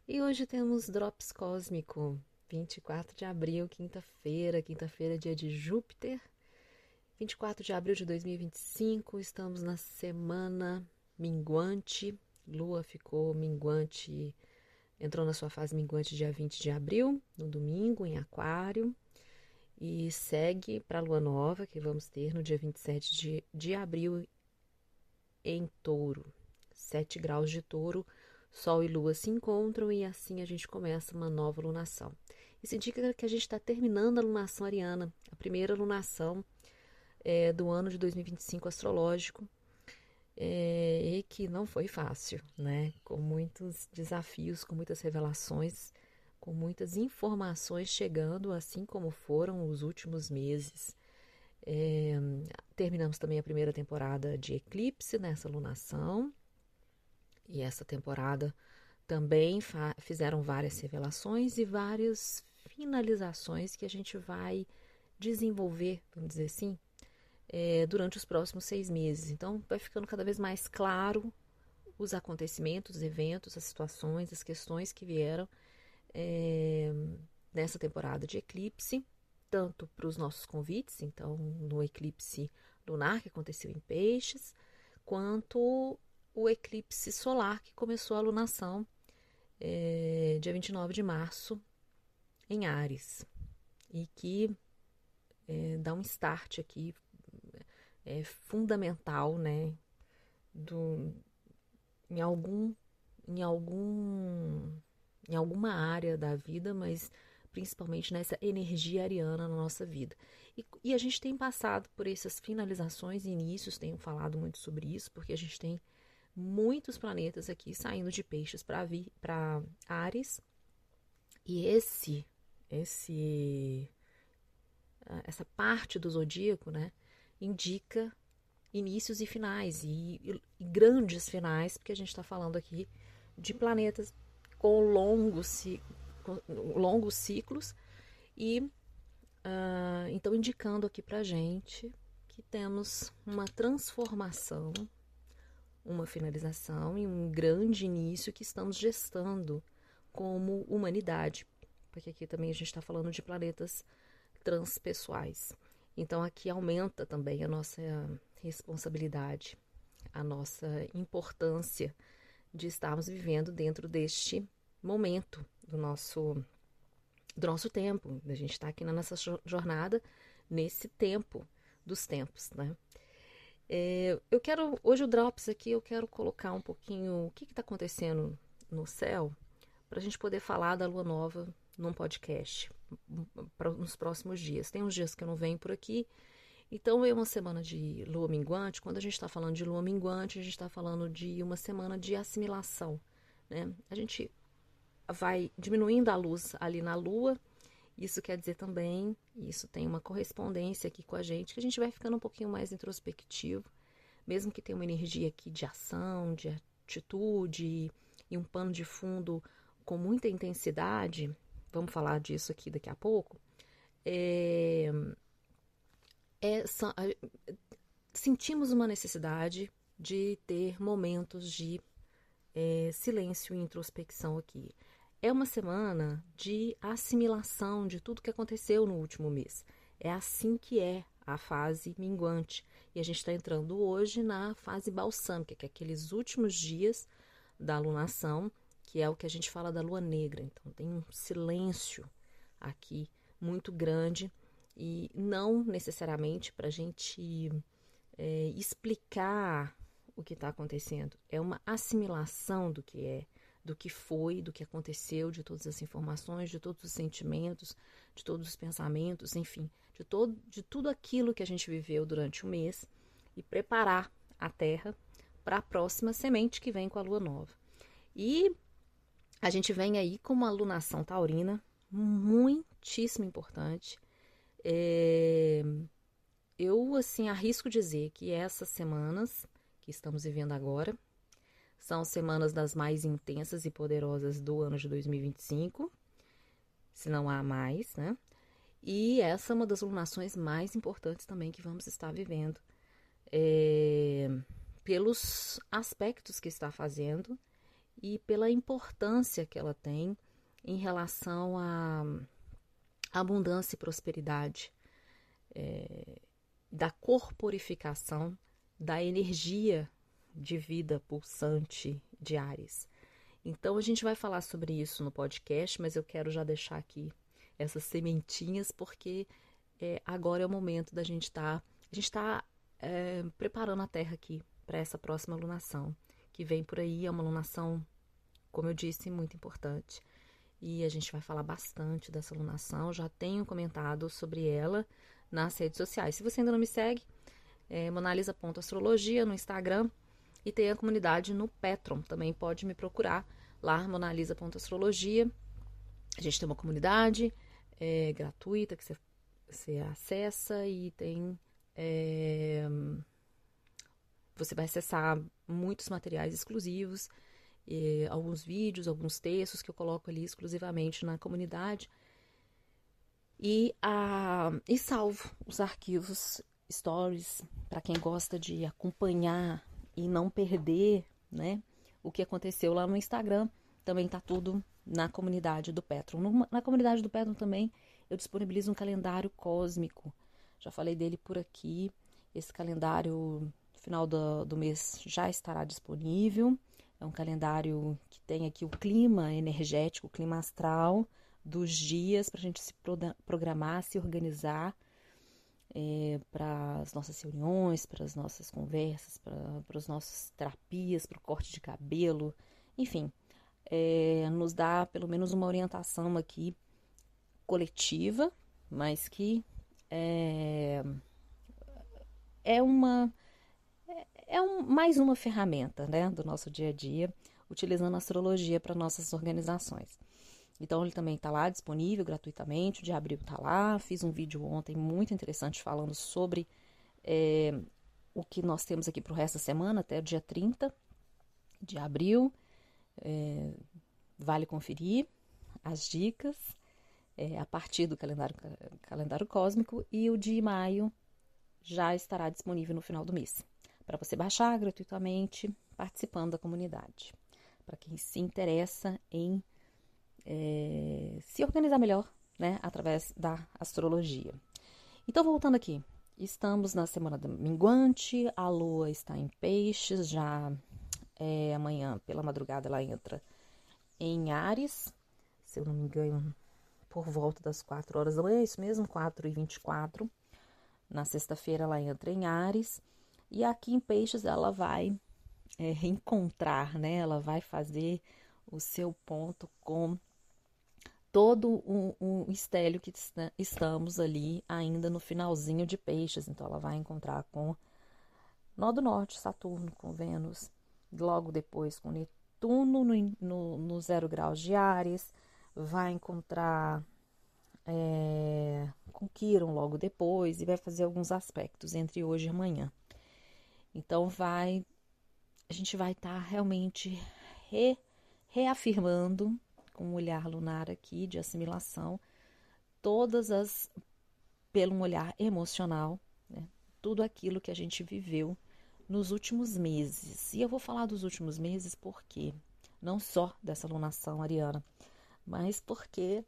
E hoje temos Drops Cósmico, 24 de abril, quinta-feira. Quinta-feira, dia de Júpiter. 24 de abril de 2025, estamos na semana minguante. Lua ficou minguante, entrou na sua fase minguante dia 20 de abril, no domingo, em Aquário. E segue para a Lua Nova, que vamos ter no dia 27 de abril, em Touro. 7 graus de Touro, Sol e Lua se encontram e assim a gente começa uma nova lunação. Isso indica que a gente está terminando a lunação ariana, a primeira lunação do ano de 2025 astrológico, e que não foi fácil, né? Com muitos desafios, com muitas revelações, com muitas informações chegando, assim como foram os últimos meses. É, Terminamos também a primeira temporada de eclipse nessa lunação. E essa temporada também fizeram várias revelações e várias finalizações que a gente vai desenvolver, vamos dizer assim, durante os próximos 6 meses. Então, vai ficando cada vez mais claro os acontecimentos, os eventos, as situações, as questões que vieram é, nessa temporada de eclipse, tanto para os nossos convites, então no eclipse lunar que aconteceu em Peixes, quanto o eclipse solar que começou a lunação dia 29 de março em Áries e que dá um start aqui fundamental, né, do, em algum em algum em alguma área da vida, mas principalmente nessa energia ariana na nossa vida. E a gente tem passado por essas finalizações e inícios, tenho falado muito sobre isso, porque a gente tem muitos planetas aqui saindo de Peixes para Áries. E essa parte do zodíaco, né, indica inícios e finais e grandes finais, porque a gente está falando aqui de planetas com longos ciclos e então indicando aqui para gente que temos uma transformação, uma finalização e um grande início que estamos gestando como humanidade, porque aqui também a gente está falando de planetas transpessoais. Então aqui aumenta também a nossa responsabilidade, a nossa importância de estarmos vivendo dentro deste momento do nosso tempo. A gente está aqui na nossa jornada, nesse tempo dos tempos, né? Eu quero, hoje o Drops aqui, eu quero colocar um pouquinho o que está acontecendo no céu, para a gente poder falar da Lua Nova num podcast nos próximos dias. Tem uns dias que eu não venho por aqui, então é uma semana de Lua Minguante. Quando a gente está falando de Lua Minguante, a gente está falando de uma semana de assimilação, né? A gente vai diminuindo a luz ali na Lua. Isso quer dizer também, isso tem uma correspondência aqui com a gente, que a gente vai ficando um pouquinho mais introspectivo, mesmo que tenha uma energia aqui de ação, de atitude e um pano de fundo com muita intensidade. Vamos falar disso aqui daqui a pouco. É, é, Sentimos uma necessidade de ter momentos de silêncio e introspecção aqui. É uma semana de assimilação de tudo que aconteceu no último mês. É assim que é a fase minguante. E a gente está entrando hoje na fase balsâmica, que é aqueles últimos dias da lunação, que é o que a gente fala da lua negra. Então tem um silêncio aqui muito grande e não necessariamente para a gente explicar o que está acontecendo. É uma assimilação do que é, do que foi, do que aconteceu, de todas as informações, de todos os sentimentos, de todos os pensamentos, enfim, de tudo aquilo que a gente viveu durante o mês e preparar a Terra para a próxima semente que vem com a Lua Nova. E a gente vem aí com uma lunação taurina muitíssimo importante. Eu, assim, arrisco dizer que essas semanas que estamos vivendo agora são semanas das mais intensas e poderosas do ano de 2025, se não há mais, né? E essa é uma das lunações mais importantes também que vamos estar vivendo, pelos aspectos que está fazendo e pela importância que ela tem em relação à abundância e prosperidade, da corporificação da energia de vida pulsante de Áries. Então a gente vai falar sobre isso no podcast, mas eu quero já deixar aqui essas sementinhas, porque agora é o momento da gente estar preparando a Terra aqui para essa próxima lunação que vem por aí. É uma lunação, como eu disse, muito importante. E a gente vai falar bastante dessa lunação. Já tenho comentado sobre ela nas redes sociais. Se você ainda não me segue, monalisa.astrologia no Instagram, e tem a comunidade no Patreon. Também pode me procurar lá, monalisa.astrologia. A gente tem uma comunidade gratuita que você acessa, e tem você vai acessar muitos materiais exclusivos, alguns vídeos, alguns textos que eu coloco ali exclusivamente na comunidade, e salvo os arquivos stories para quem gosta de acompanhar e não perder, né, o que aconteceu lá no Instagram. Também tá tudo na comunidade do Patreon. Na comunidade do Patreon também eu disponibilizo um calendário cósmico. Já falei dele por aqui. Esse calendário, no final do mês, já estará disponível. É um calendário que tem aqui o clima energético, o clima astral dos dias, para a gente se programar, se organizar para as nossas reuniões, para as nossas conversas, para as nossas terapias, para o corte de cabelo, enfim. Nos dá pelo menos uma orientação aqui coletiva, mas que mais uma ferramenta, né, do nosso dia a dia, utilizando a astrologia para nossas organizações. Então ele também está lá disponível gratuitamente. O de abril está lá. Fiz um vídeo ontem muito interessante falando sobre o que nós temos aqui para o resto da semana, até o dia 30 de abril. Vale conferir as dicas a partir do calendário cósmico, e o de maio já estará disponível no final do mês, para você baixar gratuitamente, participando da comunidade. Para quem se interessa em se organizar melhor, né, através da astrologia. Então, voltando aqui, estamos na semana da minguante, a lua está em peixes, já amanhã pela madrugada ela entra em Áries, se eu não me engano, por volta das 4 horas da manhã, é isso mesmo, 4h24. Na sexta-feira ela entra em Áries, e aqui em peixes ela vai reencontrar, né, ela vai fazer o seu ponto com todo um estélio que estamos ali ainda no finalzinho de peixes. Então ela vai encontrar com nó do norte, Saturno, com Vênus, logo depois com Netuno no 0 graus de Áries, vai encontrar com Quirón logo depois, e vai fazer alguns aspectos entre hoje e amanhã. Então a gente vai estar realmente reafirmando, com um olhar lunar aqui de assimilação, pelo um olhar emocional, né, tudo aquilo que a gente viveu nos últimos meses. E eu vou falar dos últimos meses porque, não só dessa lunação ariana, mas porque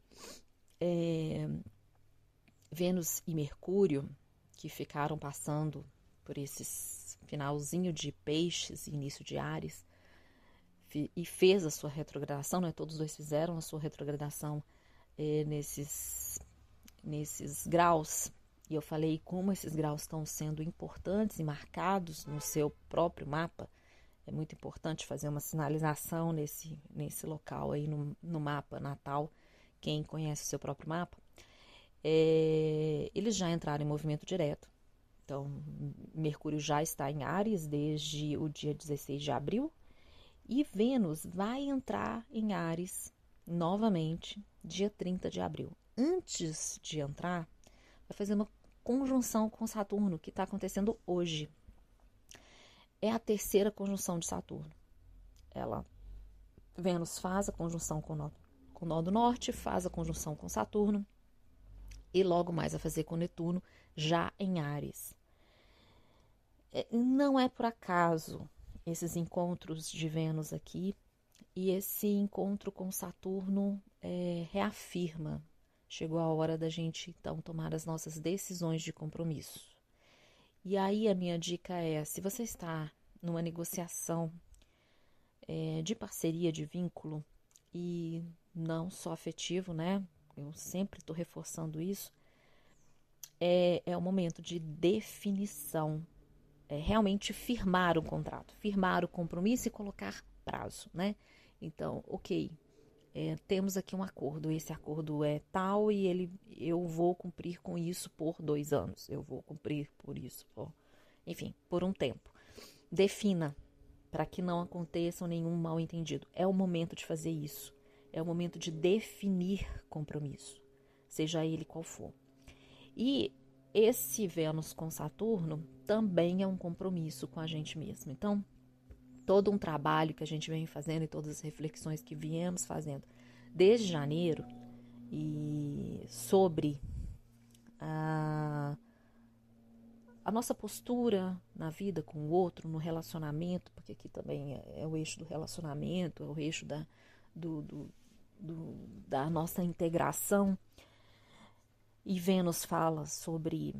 Vênus e Mercúrio, que ficaram passando por esses finalzinho de peixes e início de Áries, e fez a sua retrogradação, né? Todos dois fizeram a sua retrogradação nesses graus. E eu falei como esses graus estão sendo importantes e marcados no seu próprio mapa. É muito importante fazer uma sinalização nesse local aí no mapa natal. Quem conhece o seu próprio mapa, eles já entraram em movimento direto. Então, Mercúrio já está em Áries desde o dia 16 de abril. E Vênus vai entrar em Áries novamente dia 30 de abril. Antes de entrar, vai fazer uma conjunção com Saturno, que está acontecendo hoje. É a terceira conjunção de Saturno. Vênus faz a conjunção com o nó do norte, faz a conjunção com Saturno, e logo mais vai fazer com Netuno, já em Áries. Não é por acaso esses encontros de Vênus aqui E esse encontro com Saturno reafirma. Chegou a hora da gente, então, tomar as nossas decisões de compromisso. E aí a minha dica é, se você está numa negociação de parceria, de vínculo, e não só afetivo, né? Eu sempre estou reforçando isso. É o momento de definição. Realmente firmar o contrato, firmar o compromisso e colocar prazo, né? Então, ok, temos aqui um acordo, esse acordo é tal e eu vou cumprir com isso por 2 anos, eu vou cumprir por isso, enfim, por um tempo. Defina, para que não aconteça nenhum mal-entendido. É o momento de fazer isso, é o momento de definir compromisso, seja ele qual for. E esse Vênus com Saturno também é um compromisso com a gente mesmo. Então, todo um trabalho que a gente vem fazendo e todas as reflexões que viemos fazendo desde janeiro e sobre a nossa postura na vida com o outro, no relacionamento, porque aqui também é o eixo do relacionamento, é o eixo da nossa integração. E Vênus fala sobre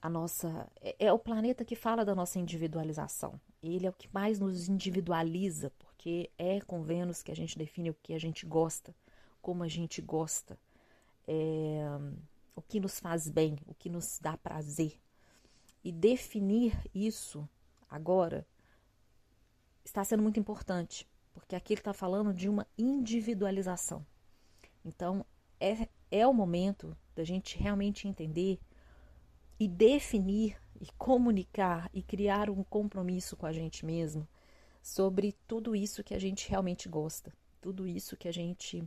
a nossa... É o planeta que fala da nossa individualização. Ele é o que mais nos individualiza, porque é com Vênus que a gente define o que a gente gosta, como a gente gosta, o que nos faz bem, o que nos dá prazer. E definir isso agora está sendo muito importante, porque aqui ele está falando de uma individualização. Então, é o momento da gente realmente entender e definir e comunicar e criar um compromisso com a gente mesmo sobre tudo isso que a gente realmente gosta, tudo isso que a gente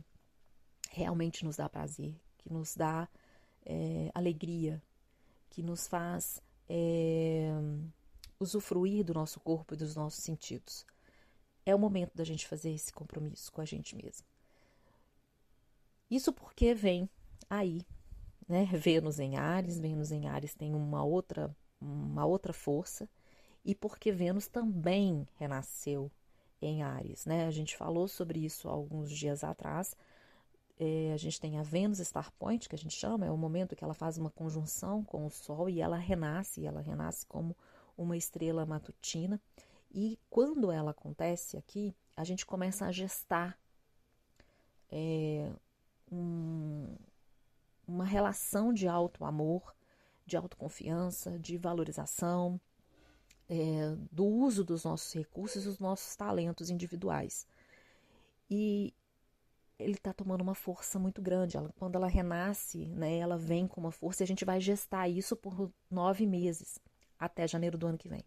realmente nos dá prazer, que nos dá alegria, que nos faz usufruir do nosso corpo e dos nossos sentidos. É o momento da gente fazer esse compromisso com a gente mesmo. Isso porque vem aí, né? Vênus em Ares tem uma outra força, e porque Vênus também renasceu em Ares, né? A gente falou sobre isso há alguns dias atrás. A gente tem a Vênus Star Point, que a gente chama, é o momento que ela faz uma conjunção com o Sol e ela renasce como uma estrela matutina. E quando ela acontece aqui, a gente começa a gestar uma relação de auto-amor, de autoconfiança, de valorização, do uso dos nossos recursos e dos nossos talentos individuais. E ele está tomando uma força muito grande. Quando ela renasce, né, ela vem com uma força e a gente vai gestar isso por 9 meses, até janeiro do ano que vem.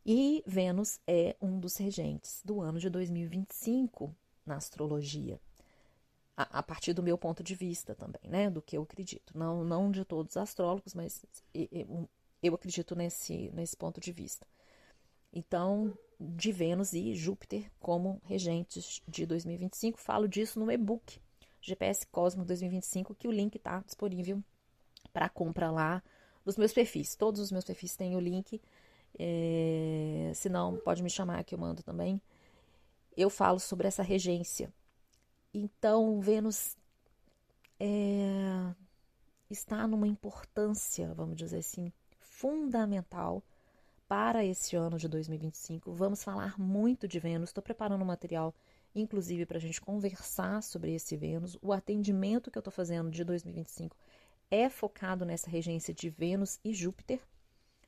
E Vênus é um dos regentes do ano de 2025 na astrologia. A partir do meu ponto de vista também, né, do que eu acredito. Não de todos os astrólogos, mas eu acredito nesse ponto de vista. Então, de Vênus e Júpiter como regentes de 2025, falo disso no e-book GPS Cosmo 2025, que o link está disponível para compra lá nos meus perfis. Todos os meus perfis têm o link, se não, pode me chamar que eu mando também. Eu falo sobre essa regência. Então, Vênus está numa importância, vamos dizer assim, fundamental para esse ano de 2025. Vamos falar muito de Vênus. Estou preparando um material, inclusive, para a gente conversar sobre esse Vênus. O atendimento que eu estou fazendo de 2025 é focado nessa regência de Vênus e Júpiter.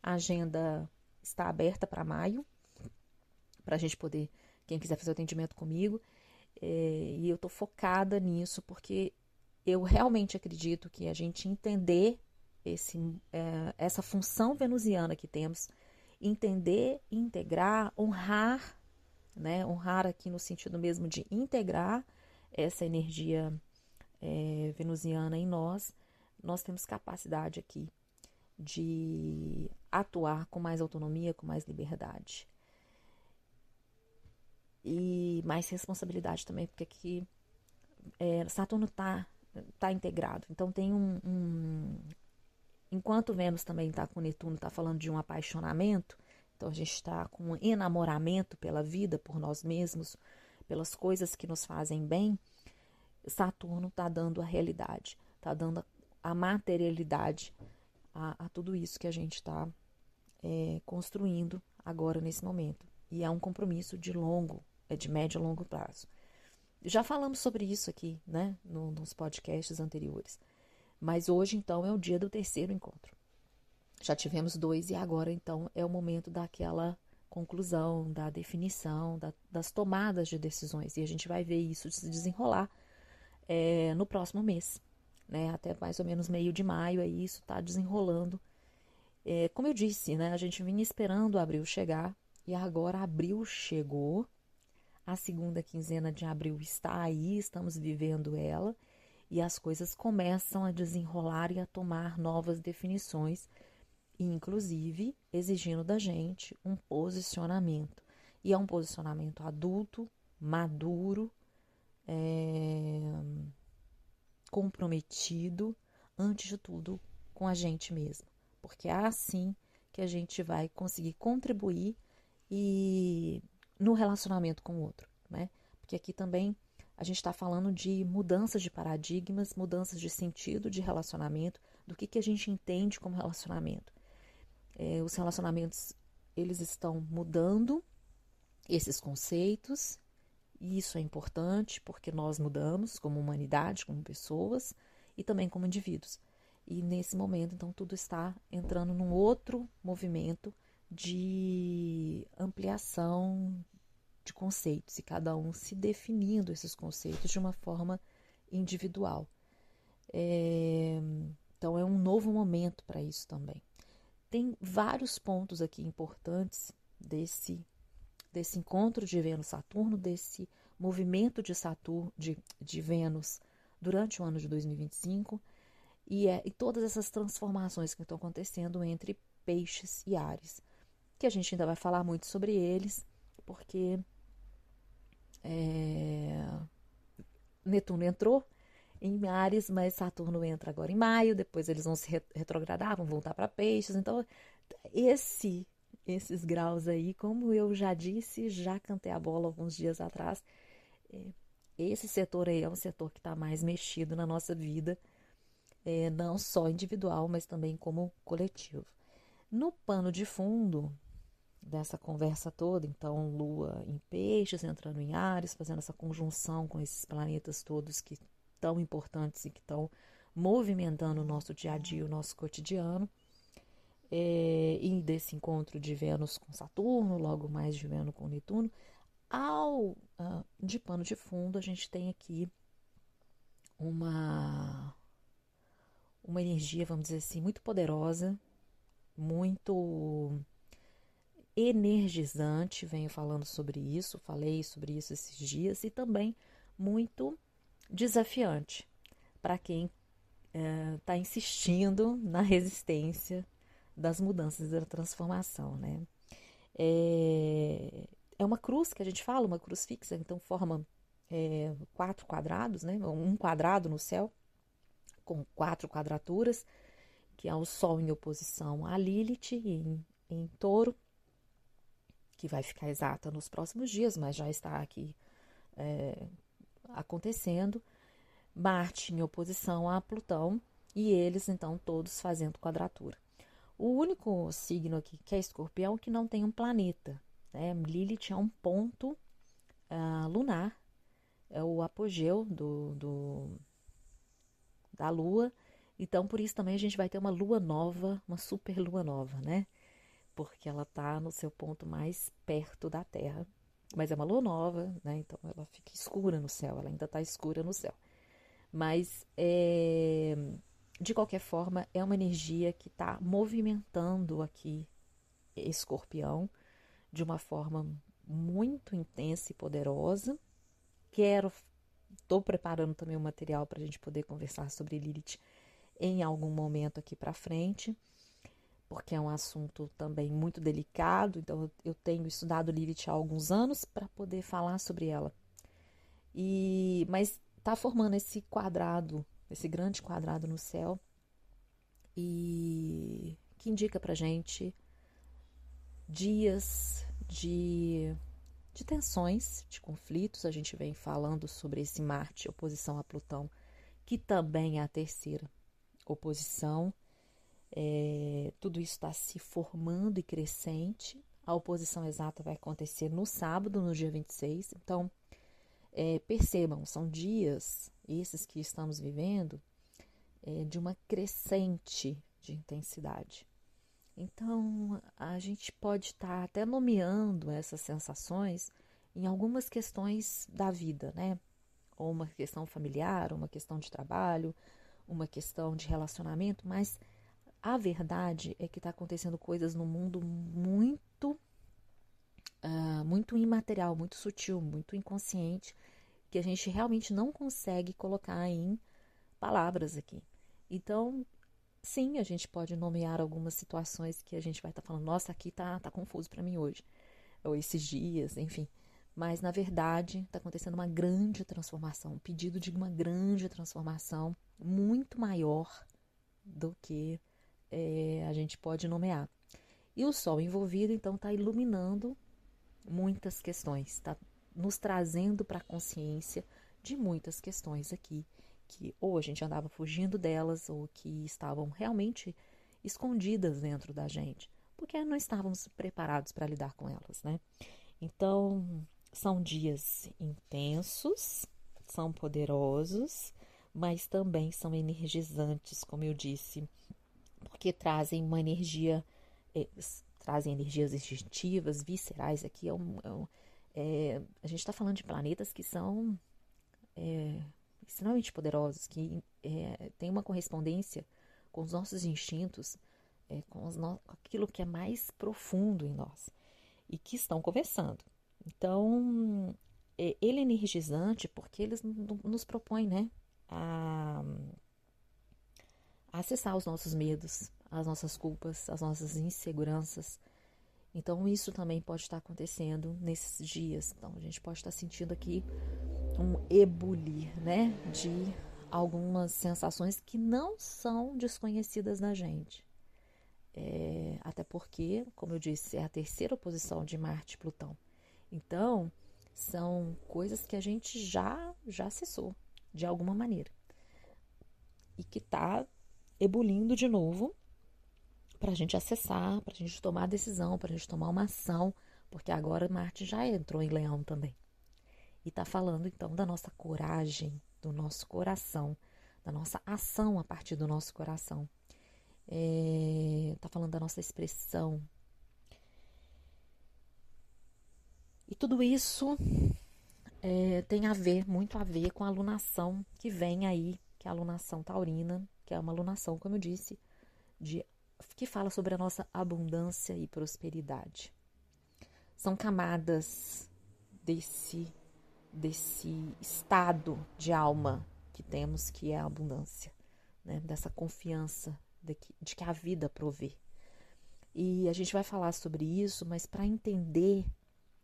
A agenda está aberta para maio, para a gente poder, quem quiser fazer o atendimento comigo. E eu estou focada nisso porque eu realmente acredito que a gente entender essa função venusiana que temos, entender, integrar, honrar, né? Honrar aqui no sentido mesmo de integrar essa energia venusiana em nós temos capacidade aqui de atuar com mais autonomia, com mais liberdade. E mais responsabilidade também, porque aqui Saturno tá integrado. Então tem enquanto Vênus também está com Netuno, está falando de um apaixonamento, Então a gente está com um enamoramento pela vida, por nós mesmos, pelas coisas que nos fazem bem. Saturno está dando a realidade, está dando a materialidade a tudo isso que a gente está construindo agora nesse momento. E é um compromisso de médio e longo prazo. Já falamos sobre isso aqui, né, nos podcasts anteriores. Mas hoje, então, é o dia do terceiro encontro. Já tivemos 2 e agora, então, é o momento daquela conclusão, da definição, das tomadas de decisões. E a gente vai ver isso se desenrolar no próximo mês, né? Até mais ou menos meio de maio, aí isso está desenrolando. Como eu disse, né? A gente vinha esperando abril chegar e agora abril chegou. A segunda quinzena de abril está aí, estamos vivendo ela e as coisas começam a desenrolar e a tomar novas definições, inclusive exigindo da gente um posicionamento. E é um posicionamento adulto, maduro, comprometido, antes de tudo, com a gente mesmo. Porque é assim que a gente vai conseguir contribuir no relacionamento com o outro, né? Porque aqui também a gente está falando de mudanças de paradigmas, mudanças de sentido de relacionamento, do que a gente entende como relacionamento. Os relacionamentos, eles estão mudando esses conceitos, e isso é importante porque nós mudamos como humanidade, como pessoas e também como indivíduos. E nesse momento, então, tudo está entrando num outro movimento de ampliação de conceitos e cada um se definindo esses conceitos de uma forma individual. Então, é um novo momento para isso também. Tem vários pontos aqui importantes desse encontro de Vênus-Saturno, desse movimento de Vênus durante o ano de 2025 e todas essas transformações que estão acontecendo entre Peixes e Áries, que a gente ainda vai falar muito sobre eles, porque Netuno entrou em Áries, mas Saturno entra agora em maio, depois eles vão se retrogradar, vão voltar para Peixes. Então, esses graus aí, como eu já disse, já cantei a bola alguns dias atrás, esse setor aí é um setor que está mais mexido na nossa vida, não só individual, mas também como coletivo. No pano de fundo dessa conversa toda, então Lua em Peixes, entrando em Áries, fazendo essa conjunção com esses planetas todos que tão importantes e que estão movimentando o nosso dia a dia, o nosso cotidiano, e desse encontro de Vênus com Saturno, logo mais de Vênus com Netuno, de pano de fundo a gente tem aqui uma energia, vamos dizer assim, muito poderosa, muito energizante, venho falando sobre isso, falei sobre isso esses dias, e também muito desafiante para quem está insistindo na resistência das mudanças e da transformação, né? É uma cruz que a gente fala, uma cruz fixa, então forma 4 quadrados, né? Um quadrado no céu, com 4 quadraturas, que é o Sol em oposição a Lilith em Touro, que vai ficar exata nos próximos dias, mas já está aqui acontecendo. Marte em oposição a Plutão, e eles, então, todos fazendo quadratura. O único signo aqui, que é Escorpião, que não tem um planeta, né? Lilith é um ponto lunar, é o apogeu da Lua, então por isso também a gente vai ter uma lua nova, uma super lua nova, né? Porque ela está no seu ponto mais perto da Terra, mas é uma lua nova, né? Então ela fica escura no céu, ela ainda está escura no céu. Mas, de qualquer forma, é uma energia que está movimentando aqui Escorpião de uma forma muito intensa e poderosa. Estou preparando também um material para a gente poder conversar sobre Lilith em algum momento aqui para frente, porque é um assunto também muito delicado. Então, eu tenho estudado Lilith há alguns anos para poder falar sobre ela. Mas está formando esse quadrado, esse grande quadrado no céu, e que indica para gente dias de tensões, de conflitos. A gente vem falando sobre esse Marte, oposição a Plutão, que também é a terceira oposição. Tudo isso está se formando e crescente. A oposição exata vai acontecer no sábado, no dia 26. Então, percebam, são dias, esses que estamos vivendo, de uma crescente de intensidade. Então, a gente pode estar até nomeando essas sensações em algumas questões da vida, né? Ou uma questão familiar, ou uma questão de trabalho, uma questão de relacionamento, mas a verdade é que está acontecendo coisas no mundo muito imaterial, muito sutil, muito inconsciente, que a gente realmente não consegue colocar em palavras aqui. Então, sim, a gente pode nomear algumas situações que a gente vai estar falando, nossa, aqui tá confuso para mim hoje, ou esses dias, enfim. Mas, na verdade, está acontecendo uma grande transformação, um pedido de uma grande transformação muito maior do que a gente pode nomear. E o Sol envolvido, então, está iluminando muitas questões, está nos trazendo para a consciência de muitas questões aqui, que ou a gente andava fugindo delas, ou que estavam realmente escondidas dentro da gente, porque não estávamos preparados para lidar com elas, né? Então, são dias intensos, são poderosos, mas também são energizantes, como eu disse, porque trazem uma energia, trazem energias instintivas, viscerais. Aqui a gente está falando de planetas que são extremamente poderosos, que têm uma correspondência com os nossos instintos, com aquilo que é mais profundo em nós, e que estão conversando. Então, ele é energizante porque eles nos propõem, né, a acessar os nossos medos, as nossas culpas, as nossas inseguranças. Então, isso também pode estar acontecendo nesses dias. Então, a gente pode estar sentindo aqui um ebulir, né, de algumas sensações que não são desconhecidas da gente. Até porque, como eu disse, é a terceira oposição de Marte e Plutão. Então, são coisas que a gente já acessou de alguma maneira. E que está ebulindo de novo para a gente acessar, para a gente tomar a decisão, para a gente tomar uma ação, porque agora Marte já entrou em Leão também. E está falando então da nossa coragem, do nosso coração, da nossa ação a partir do nosso coração. Está falando da nossa expressão. E tudo isso tem muito a ver com a alunação que vem aí, que é a alunação taurina, que é uma alunação, como eu disse, que fala sobre a nossa abundância e prosperidade. São camadas desse estado de alma que temos, que é a abundância, né? Dessa confiança de que a vida provê. E a gente vai falar sobre isso, mas para entender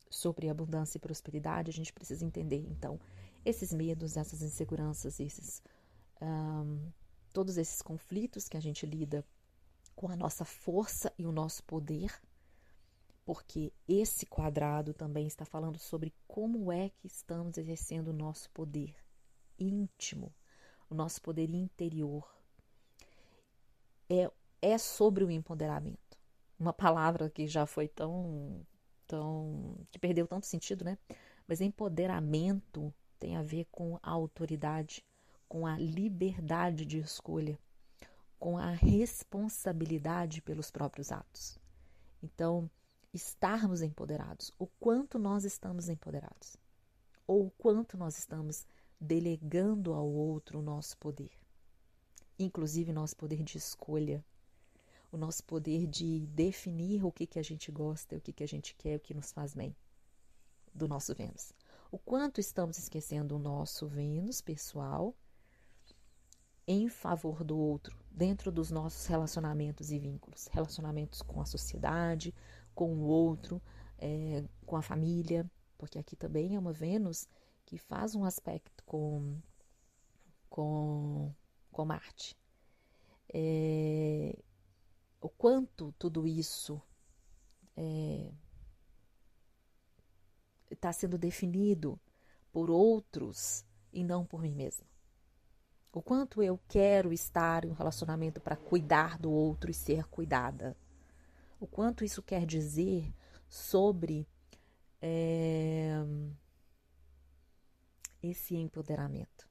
sobre abundância e prosperidade, a gente precisa entender, então, esses medos, essas inseguranças, todos esses conflitos que a gente lida com a nossa força e o nosso poder, porque esse quadrado também está falando sobre como é que estamos exercendo o nosso poder íntimo, o nosso poder interior. É sobre o empoderamento. Uma palavra que já foi que perdeu tanto sentido, né? Mas empoderamento tem a ver com a autoridade, com a liberdade de escolha, com a responsabilidade pelos próprios atos. Então, estarmos empoderados, o quanto nós estamos empoderados, ou o quanto nós estamos delegando ao outro o nosso poder, inclusive nosso poder de escolha, o nosso poder de definir o que a gente gosta, o que a gente quer, o que nos faz bem, do nosso Vênus. O quanto estamos esquecendo o nosso Vênus pessoal em favor do outro, dentro dos nossos relacionamentos e vínculos, relacionamentos com a sociedade, com o outro, com a família, porque aqui também é uma Vênus que faz um aspecto com Marte. O quanto tudo isso está sendo definido por outros e não por mim mesma. O quanto eu quero estar em um relacionamento para cuidar do outro e ser cuidada. O quanto isso quer dizer sobre esse empoderamento,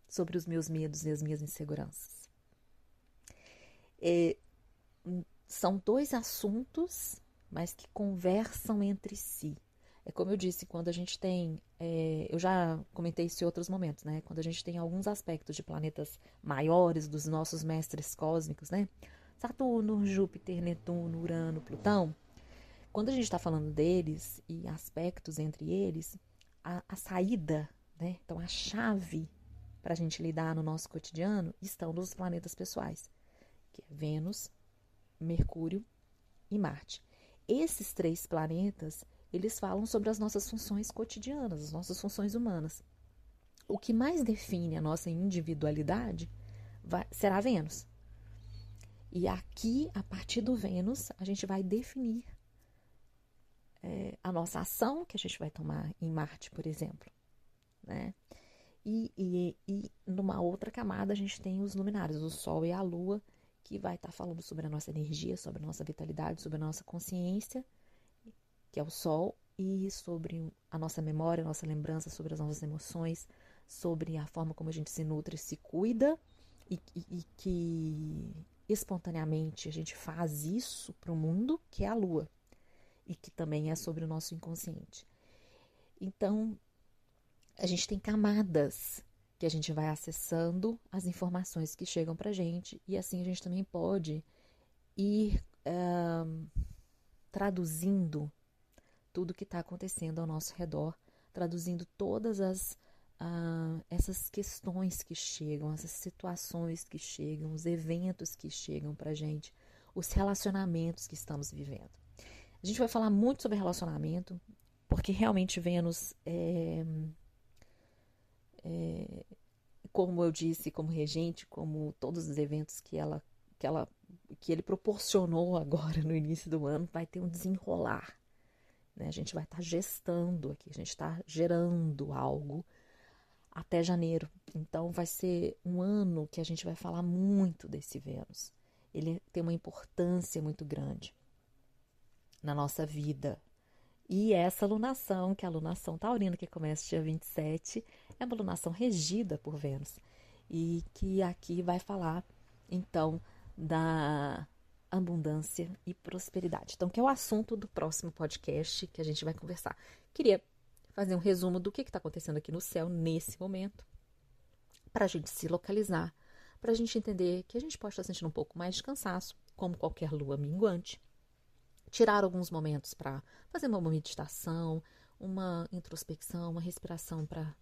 sobre os meus medos e as minhas inseguranças. São dois assuntos, mas que conversam entre si. É como eu disse, quando a gente tem, eu já comentei isso em outros momentos, né? Quando a gente tem alguns aspectos de planetas maiores, dos nossos mestres cósmicos, né? Saturno, Júpiter, Netuno, Urano, Plutão. Quando a gente está falando deles e aspectos entre eles, a saída, né? Então a chave para a gente lidar no nosso cotidiano estão nos planetas pessoais, que é Vênus, Mercúrio e Marte. Esses 3 planetas, eles falam sobre as nossas funções cotidianas, as nossas funções humanas. O que mais define a nossa individualidade será Vênus. E aqui, a partir do Vênus, a gente vai definir a nossa ação que a gente vai tomar em Marte, por exemplo, né? E numa outra camada a gente tem os luminares, o Sol e a Lua, que vai estar falando sobre a nossa energia, sobre a nossa vitalidade, sobre a nossa consciência, que é o Sol, e sobre a nossa memória, a nossa lembrança, sobre as nossas emoções, sobre a forma como a gente se nutre e se cuida, e que espontaneamente a gente faz isso para o mundo, que é a Lua, e que também é sobre o nosso inconsciente. Então, a gente tem camadas que a gente vai acessando as informações que chegam para a gente, e assim a gente também pode ir traduzindo tudo que está acontecendo ao nosso redor, traduzindo todas essas questões que chegam, essas situações que chegam, os eventos que chegam para a gente, os relacionamentos que estamos vivendo. A gente vai falar muito sobre relacionamento, porque realmente Vênus como eu disse, como regente, como todos os eventos que ele proporcionou agora no início do ano, vai ter um desenrolar. Né? A gente vai estar gestando aqui, a gente está gerando algo até janeiro. Então vai ser um ano que a gente vai falar muito desse Vênus. Ele tem uma importância muito grande na nossa vida. E essa lunação, que é a lunação taurina, que começa dia 27, é uma lunação regida por Vênus. E que aqui vai falar, então, da abundância e prosperidade. Então, que é o assunto do próximo podcast que a gente vai conversar. Queria fazer um resumo do que está acontecendo aqui no céu nesse momento, para a gente se localizar, para a gente entender que a gente pode estar sentindo um pouco mais de cansaço, como qualquer lua minguante. Tirar alguns momentos para fazer uma meditação, uma introspecção, uma respiração para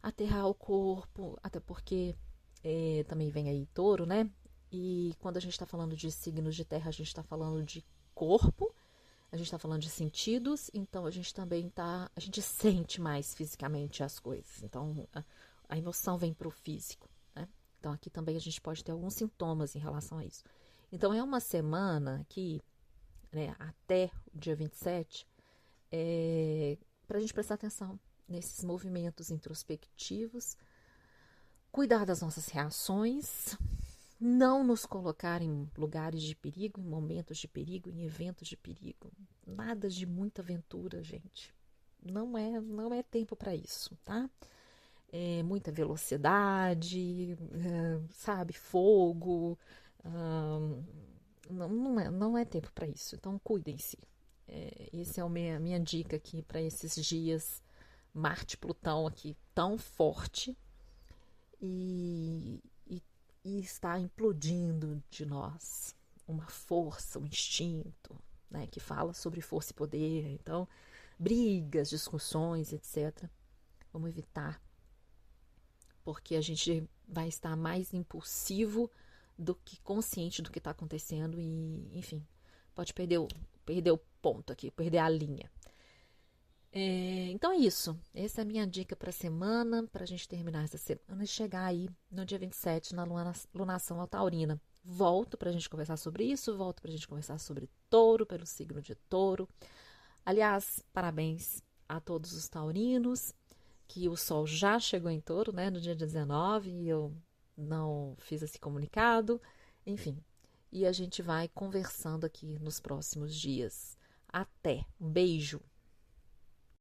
aterrar o corpo, até porque também vem aí touro, né? E quando a gente está falando de signos de terra, a gente está falando de corpo, a gente está falando de sentidos, então a gente também a gente sente mais fisicamente as coisas. Então a emoção vem para o físico, né? Então aqui também a gente pode ter alguns sintomas em relação a isso. Então é uma semana que até o dia 27, para a gente prestar atenção nesses movimentos introspectivos, cuidar das nossas reações, não nos colocar em lugares de perigo, em momentos de perigo, em eventos de perigo. Nada de muita aventura, gente. Não é tempo para isso, tá? Muita velocidade, sabe, fogo. Não é tempo para isso. Então, cuidem-se. Essa é a minha dica aqui para esses dias. Marte, Plutão aqui tão forte e está implodindo de nós uma força, um instinto, né, que fala sobre força e poder. Então, brigas, discussões, etc. Vamos evitar, porque a gente vai estar mais impulsivo do que consciente do que está acontecendo e, enfim, pode perder o ponto aqui, perder a linha. Então é isso. Essa é a minha dica para a semana, para a gente terminar essa semana e chegar aí no dia 27 na lunação taurina. volto para a gente conversar sobre isso, volto para a gente conversar sobre touro, pelo signo de touro. Aliás, parabéns a todos os taurinos, que o sol já chegou em touro, né, no dia 19, e eu não fiz esse comunicado, enfim. E a gente vai conversando aqui nos próximos dias. Até, um beijo!